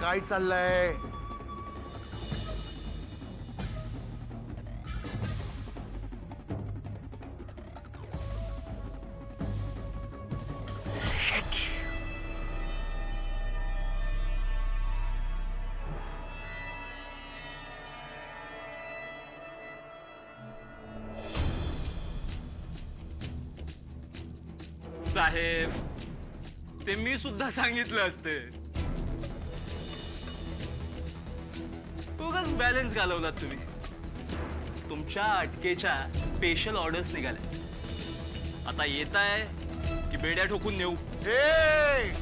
काय चाललंय? साहेब, ते मी सुद्धा सांगितलं असते. उगाच बॅलन्स घालवलात तुम्ही. तुमच्या अटकेच्या स्पेशल ऑर्डर्स निघाल्या. आता येताय की बेड्या ठोकून नेऊ? हे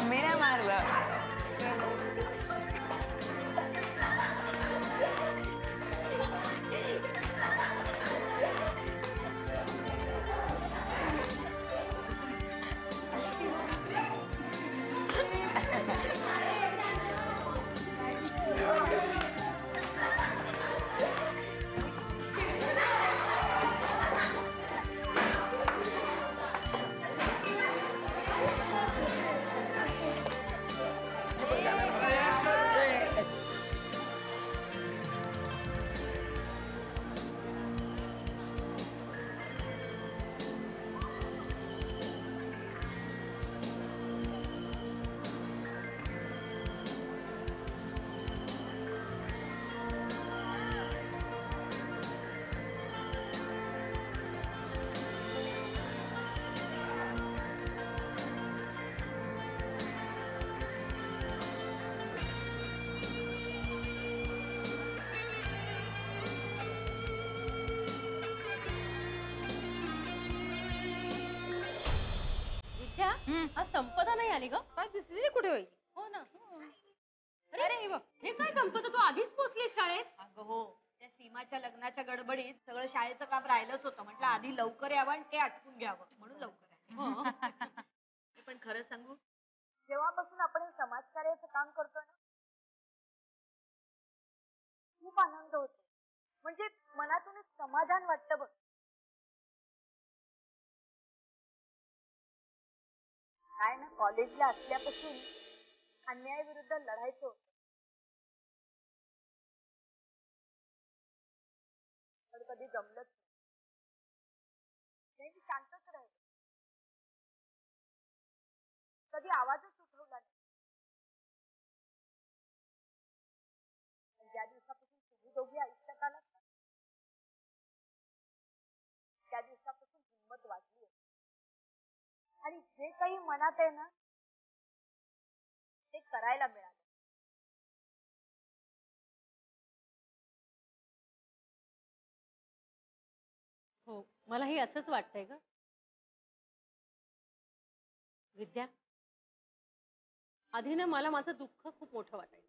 मी नाही मारलं. आज संपदा नाही आली ग? काय दिसली कुठे होई? हो ना. अरे हे काय संपदा, तू आधीच पोचलीस शाळेत? अगं हो, त्या सीमाच्या लग्नाच्या गडबडीत सगळं शाळेचं काम राहिलंच होतं. म्हटलं आधी लवकर यावं आणि ते आटपून घ्यावं म्हणून लवकर आले. मी पण खरं सांगू, जेव्हापासून आपण हे समाजकार्याचं काम करतोय ना, खूप आनंद होतो. म्हणजे मनातून एक समाधान वाटतं बघ. काय ना, कॉलेजला असल्यापासून अन्यायाविरुद्ध लढायचं होतं. पण कधी जमलंच नाही. मी शांतच राहिले, कधी आवाजच उठवला नाही. ज्या दिवसापासून तुम्ही दोघी आयुष्यात आलात ना, त्या दिवसापासून हिंमत वाढली आहे. आणि जे काही मनात आहे ना, ते करायला मिळालं. हो, मलाही असंच वाटतंय ग. विद्या, आधी ना मला माझं दुःख खूप मोठं वाटायचं.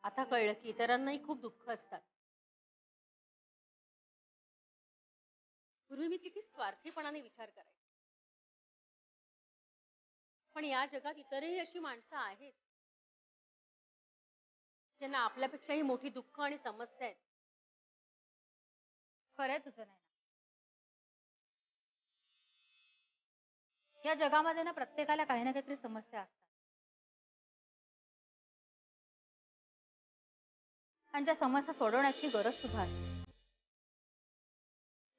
आता कळलं की इतरांनाही खूप दुःख असतात. पूर्वी मी किती स्वार्थीपणाने विचार करायचे, पण या जगात इतरही अशी माणसं आहेत ज्यांना आपल्यापेक्षाही मोठी दुःख आणि समस्या आहेत. खरंय तुझं नाही. या जगामध्ये ना प्रत्येकाला काही ना काहीतरी समस्या असतात, आणि त्या समस्या सोडवण्याची गरज सुद्धा असते,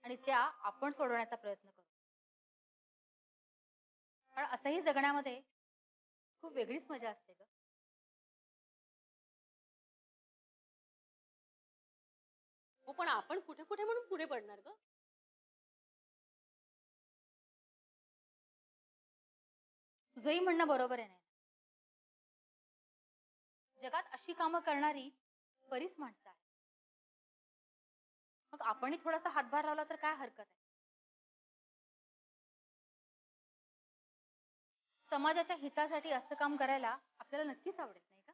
आणि त्या आपण सोडवण्याचा प्रयत्न करतो. पण असंही जगण्यामध्ये खूप वेगळीच मजा असते ग. हो, पण आपण कुठे कुठे म्हणून पुढे पडणार ग? तुझंही म्हणणं बरोबर आहे. नाही, जगात अशी कामं करणारी बरीच माणसं आहेत. मग आपणही थोडासा हातभार लावला तर काय हरकत आहे. समाजाच्या हितासाठी असं काम करायला आपल्याला नक्कीच आवडेल, नाही का?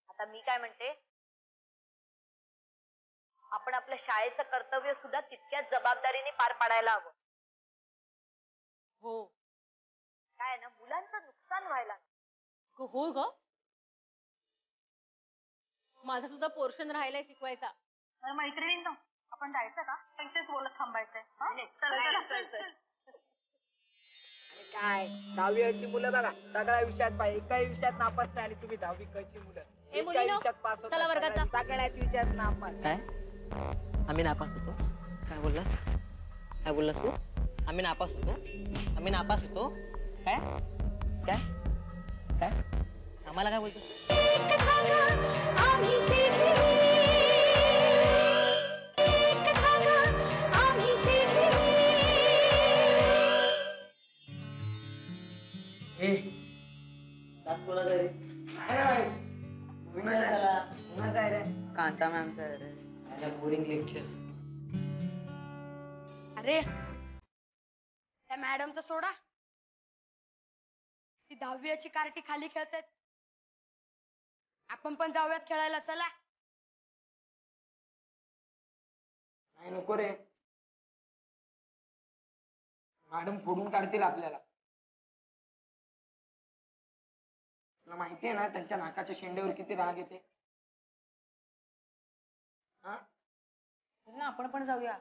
आता मी काय म्हणते, आपण आपल्या शाळेचं कर्तव्य सुद्धा तितक्याच जबाबदारीने पार पाडायला हवं. हो काय ना, मुलांचं नुकसान व्हायला नको. हो ग, माझा सुद्धा पोर्शन राहिलाय शिकवायचा. मैत्रिणींनो, आपण जायचं का? पैसेच बोलत थांबायचंय. काय 10वी मुलं बघा, सगळ्या विषयात पाहिजे, एकाही विषयात नापास नाही आणि तुम्ही 10वी ची मुलं ए एकाही मुलीनो, विषयात पास होता, चला वर्गात जा. सगळ्याच विषयात नापास. काय आम्ही नापास होतो? काय बोललास? काय बोललास तू? आम्ही नापास होतो? आम्ही नापास होतो? काय काय काय आम्हाला काय बोलतो? कांता मॅमचा बोरिंग लेक्चर. अरे त्या मॅडमचं सोडा, ती 10वी कार्टी खाली खेळतायत. आपण पण जाऊयात खेळायला, चला. नाही नको रे, मॅडम फोडून काढतील आपल्याला. तुला माहितीये ना त्यांच्या नाकाच्या शेंड्यावर किती राग येते. ना आपण पण जाऊया.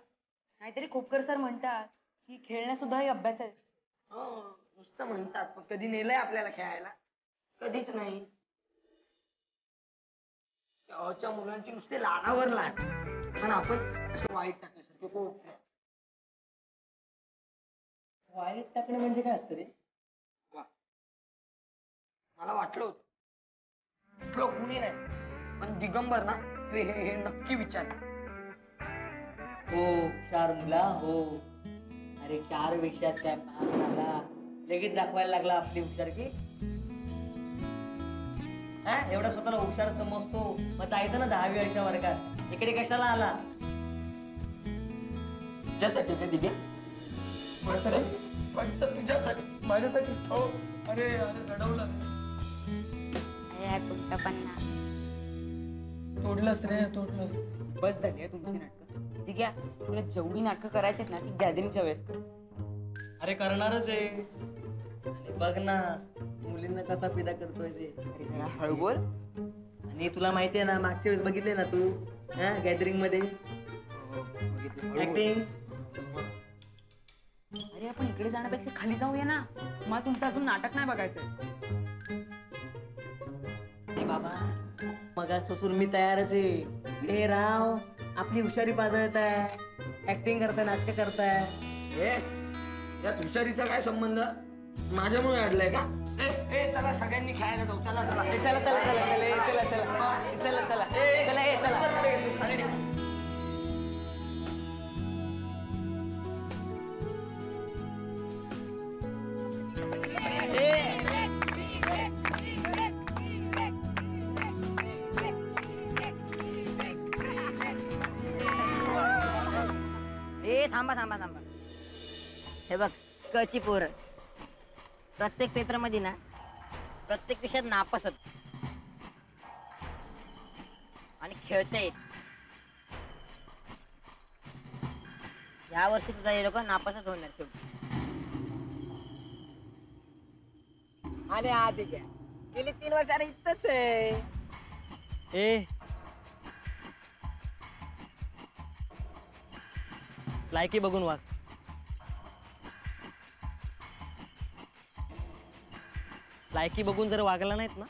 नाहीतरी खोपकर सर म्हणतात की खेळणं सुद्धा एक अभ्यास आहे. हो, नुसतं म्हणतात, पण कधी नेलंय आपल्याला खेळायला? कधीच नाही. गावच्या मुलांची नुसते लाडावर लाड, पण आपण असं वाईट टाकण्यासारखे खूप. वाईट टाकणं म्हणजे काय असतं रे? वा, मला वाटलं होतं इतकं कुणी नाही, पण दिगंबर ना हे नक्की विचार. हो 4 मुला हो. अरे 4 विषयात काय पास झाला, लगेच दाखवायला लागला आपली हुशार की. हा एवढा स्वतःला हुशार समजतो, मग जायचं ना 10वी वर्गात. इकडे कशाला आला? तुझ्यासाठी ते दिगे तुझ्यासाठी, माझ्यासाठी. हो अरे रडवलं, तुमच्या पण ना तोडलंस रे, तोडलंस. बस झाली तुमची नाटकं. ठीक आहे, तुला जेवढी नाटकं करायची ना ती गॅदरिंगच्या वेळेस कर. अरे करणारच आहे. आणि बघ ना मुलींना कसा पिदा करतोय ते. अरे जरा हळू बोल. आणि तुला माहितीये ना, मागच्या वेळेस बघितले ना तू गॅदरिंग मध्ये ऍक्टिंग. अरे आपण इकडे जाण्यापेक्षा खाली जाऊया ना. मग तुमचं अजून नाटक नाही बघायचं. बाबा मगासपासून मी तयारच आहे. इकडे राव, आपली हुशारी पाजळताय, ऍक्टिंग करताय, नाट्य करताय. यात हुशारीचा काय संबंध? माझ्यामुळे अडलाय का? चला सगळ्यांनी खेळायला जाऊ. चला चला चला चला चला चला चला चला चला चला चला. थांबा थांबा थांबा. हे बघ कची पोरं प्रत्येक पेपर मध्ये ना प्रत्येक विषयात नापास होत आणि खेळतायत. या वर्षी सुद्धा हे लोक नापासच होणार शेवटी. आणि आधी घ्या, गेली 3 वर्षाने इथंच आहे. ए लायकी बघून वाग. लायकी बघून जर वागला नाहीत ना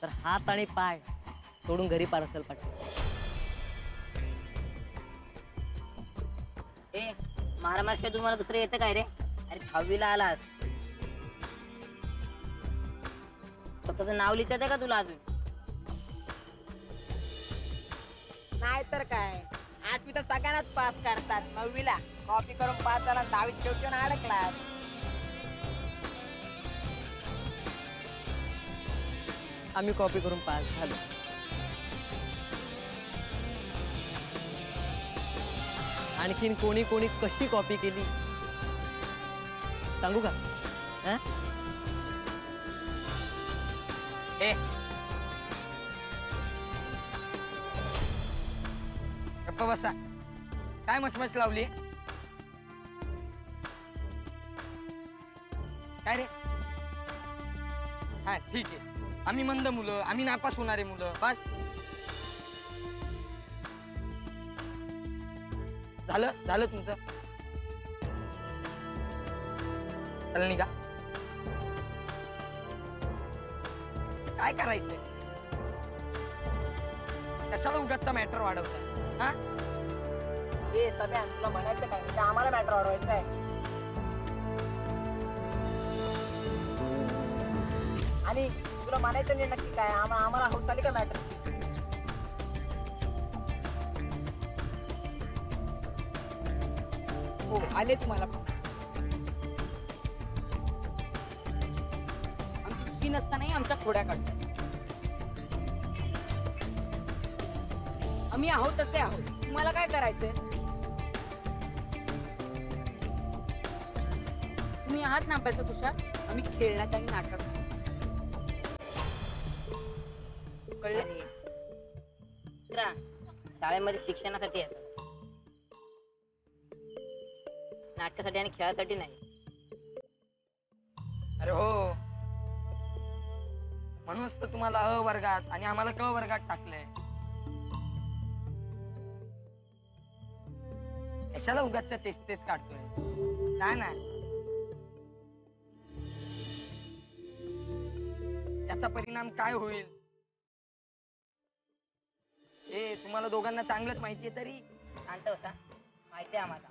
तर हात आणि पाय सोडून घरी पार्सल पाठव. ए महाराष्ट्र तुम्हाला दुसरं येतं काय रे? अरे 10वीला आलास, स्वतःचं नाव लिहितात आहे का तुला अजून? नाही तर काय, 8वी तर सगळ्यांनाच पास करतात, 9वीला कॉपी करून पास झाला, 10वीत शेवटी अडकला. आम्ही कॉपी करून पास झालो. आणखीन कोणी कोणी कशी कॉपी केली सांगू का? ए गप्प बसा. काय मचमच लावली? काय रे? हा ठीक आहे. आम्ही मंद मुलं, आम्ही नापास होणारे मुलं. बस झालं झालं तुमचं. चला निघा. काय करायचंय? कशाला उगाचचा मॅटर वाढवताय? हा ए सगळ्या तुला म्हणायचं काय? म्हणजे आम्हाला मॅटर वाढवायचं आहे. आणि तुला म्हणायचं नाही नक्की काय? आम्हाला हौस आली का मॅटर? हो आले तुम्हाला. आमची चुकी नसतानाही आमच्या खोड्या काढतात. आम्ही आहोत तसे आहोत. तुम्हाला काय करायचंय? तुम्ही आहात नापायचं तुषार. आम्ही खेळण्यात आणि नाटक कळले. शाळेमध्ये शिक्षणासाठी येतात, नाटकासाठी आणि खेळासाठी नाही. अरे हो, म्हणूनच तर तुम्हाला अ वर्गात आणि आम्हाला क वर्गात टाकलंय. कशाला उगाचच्या तेच काढतोय? काय ना त्याचा परिणाम काय होईल हे तुम्हाला दोघांना चांगलंच माहितीये. तरी शांत होता. माहिती आहे आम्हाला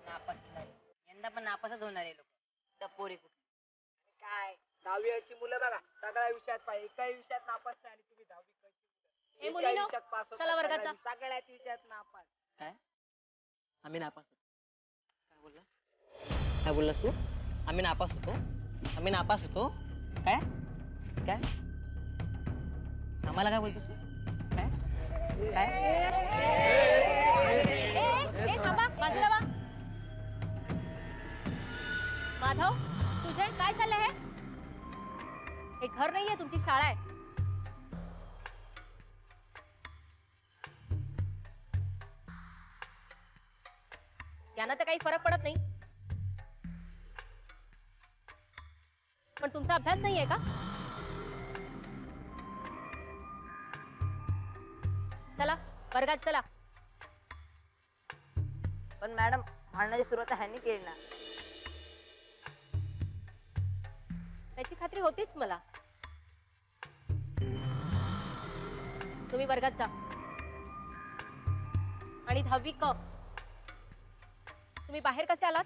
नापास होणार आहे. यंदा पण नापासच होणार आहे लोक. तर पोरी कुठली काय 10वीची मुलं बघा, सगळ्या विषयात पाहिजे. एकाही विषयात नापास नाही आणि तुम्ही 10वी ए मुलीनो, चला वर्गात जा. सगळ्याच विषयात नापास. काय? आम्ही नापास होतो. काय बोलला? काय बोललास तू? आम्ही नापास होतो. आम्ही नापास होतो. काय काय आम्हाला काय बोलतोस तू? काय ए थांबा, बाजूला वा. माधव, तुझे काय चाललंय? हे घर नाहीये, तुमची शाळा आहे. यांना तर काही फरक पडत नाही, पण तुमचा अभ्यास नाहीये का? चला वर्गात चला. पण मॅडम, भांडणाची सुरुवात ह्यांनी केली ना. त्याची खात्री होतीच मला. तुम्ही वर्गात जा. आणि 10वी क तुम्ही बाहेर कसे आलात?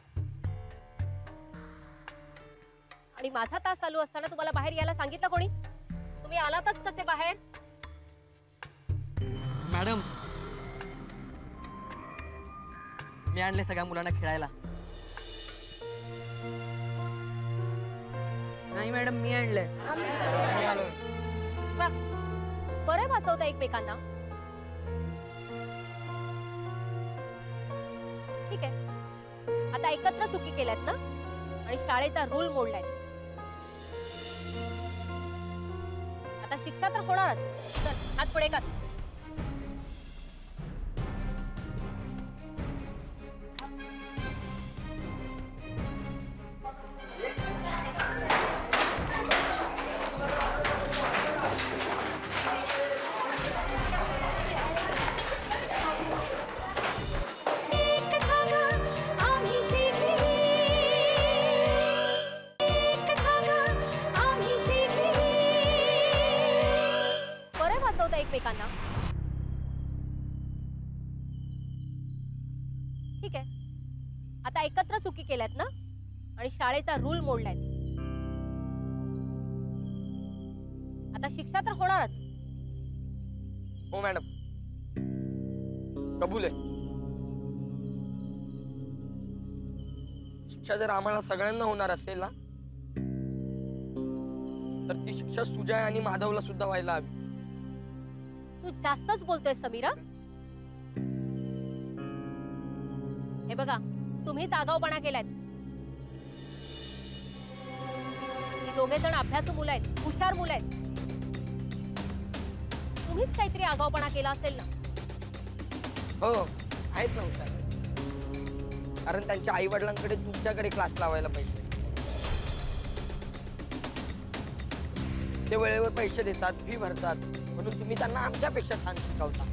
आणि माझा तास चालू असताना तुम्हाला बाहेर यायला सांगितलं कोणी? तुम्ही आलातच कसे बाहेर? मॅडम, मी आणले सगळ्या मुलांना खेळायला. नाही मॅडम, मी आणलंय. वा, बरं वाचवता एकमेकांना. ठीक आहे, आता एकत्र चुकी केल्यात ना आणि शाळेचा रूल मोडलाय. आता शिक्षा तर होणारच. चल हात पुढे कर. एकमेकांना. ठीक आहे, आता एकत्र चुकी केल्यात ना आणि शाळेचा रूल मोडलाय. आता शिक्षा तर होणारच. हो मॅडम, कबूल आहे. शिक्षा जर आम्हाला सगळ्यांना होणार असेल ना, तर ती शिक्षा शिक्षा सुजय आणि माधवला सुद्धा व्हायला हवी. तू जास्तच बोलतोय समीरा. हे बघा, तुम्हीच आगाऊपणा केलाय. ही दोघे जण अभ्यासू मुलं आहेत, हुशार मुलं आहेत. तुम्हीच काहीतरी आगाऊपणा केला असेल ना. हो आहेत ना हुशार. कारण त्यांच्या आई वडिलांकडे तुमच्याकडे क्लास लावायला पैसे, ते वेळेवर पैसे देतात, फी भरतात, म्हणून तुम्ही त्यांना आमच्यापेक्षा छान शिकवता.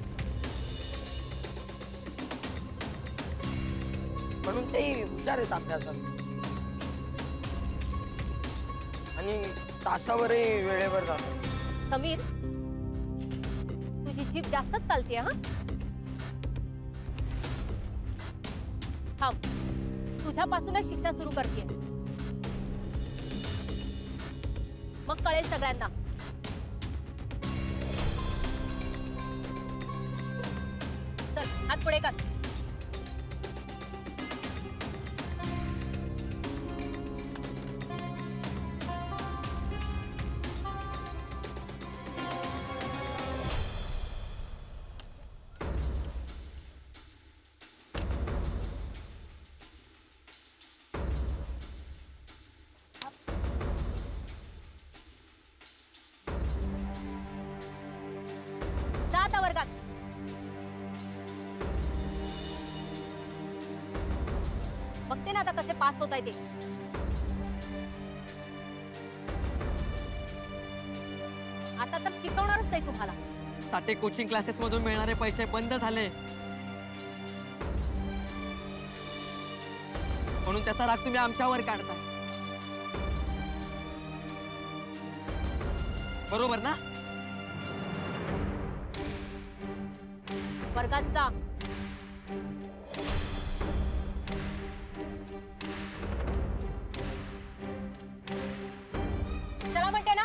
म्हणून ते हुशार आहेत अभ्यासात आणि तासावरही वेळेवर जातात. समीर, तुझी जीभ जास्तच चालते हा. थांब, तुझ्यापासूनच शिक्षा सुरू करते, मग कळेल सगळ्यांना. चल, हात पुढे कर. जा आता वर्गात. बघते ना आता कसे पास होत आहे ते. आता तर शिकवणारच नाही तुम्हाला. साठे कोचिंग क्लासेस मधून मिळणारे पैसे बंद झाले, म्हणून त्याचा राग तुम्ही आमच्यावर काढताय. बरोबर ना? वर्गात जा. चला म्हणते ना.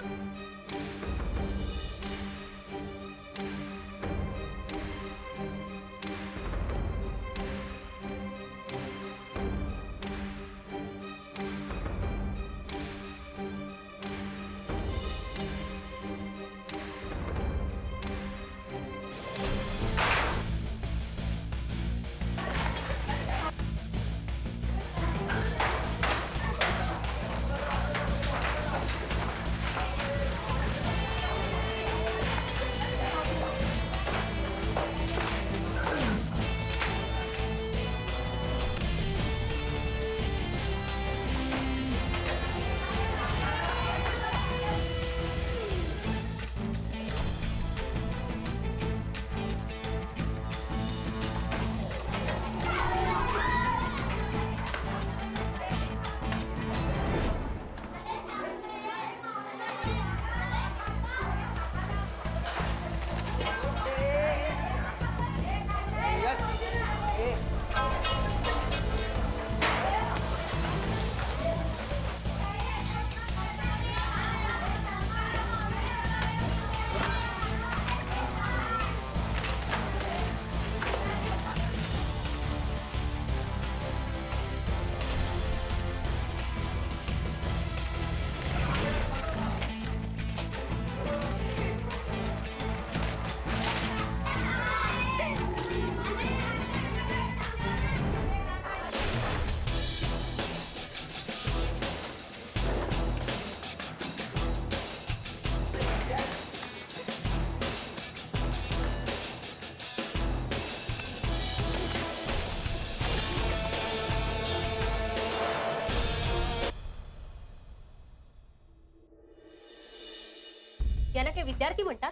यांना काही विद्यार्थी म्हणतात.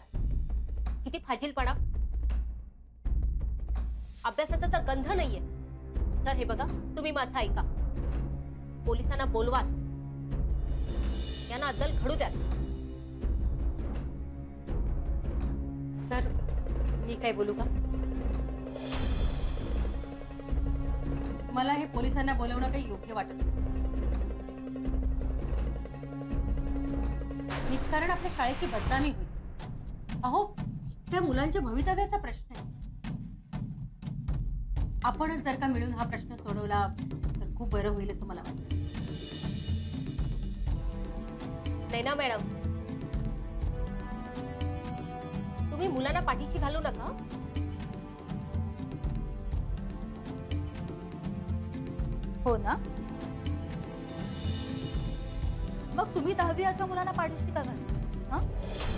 किती फाजीलपणा. अभ्यासाचा तर गंध नाहीये. सर हे बघा, तुम्ही माझं ऐका. पोलिसांना बोलवाच, यांना अद्दल घडू द्या. सर मी काय बोलू का? मला हे पोलिसांना बोलवणं काही योग्य वाटत नाही. निष्कारण आपल्या शाळेची बदनामी होईल. अहो, त्या मुलांच्या भवितव्याचा प्रश्न आहे. आपणच जर का मिळून हा प्रश्न सोडवला तर खूप बरं होईल असं मला वाटतं. नाही ना मॅडम, तुम्ही मुलांना पाठीशी घालू नका. हो ना? मग तुम्ही 10वी मुलांना पाठीशी का घालता?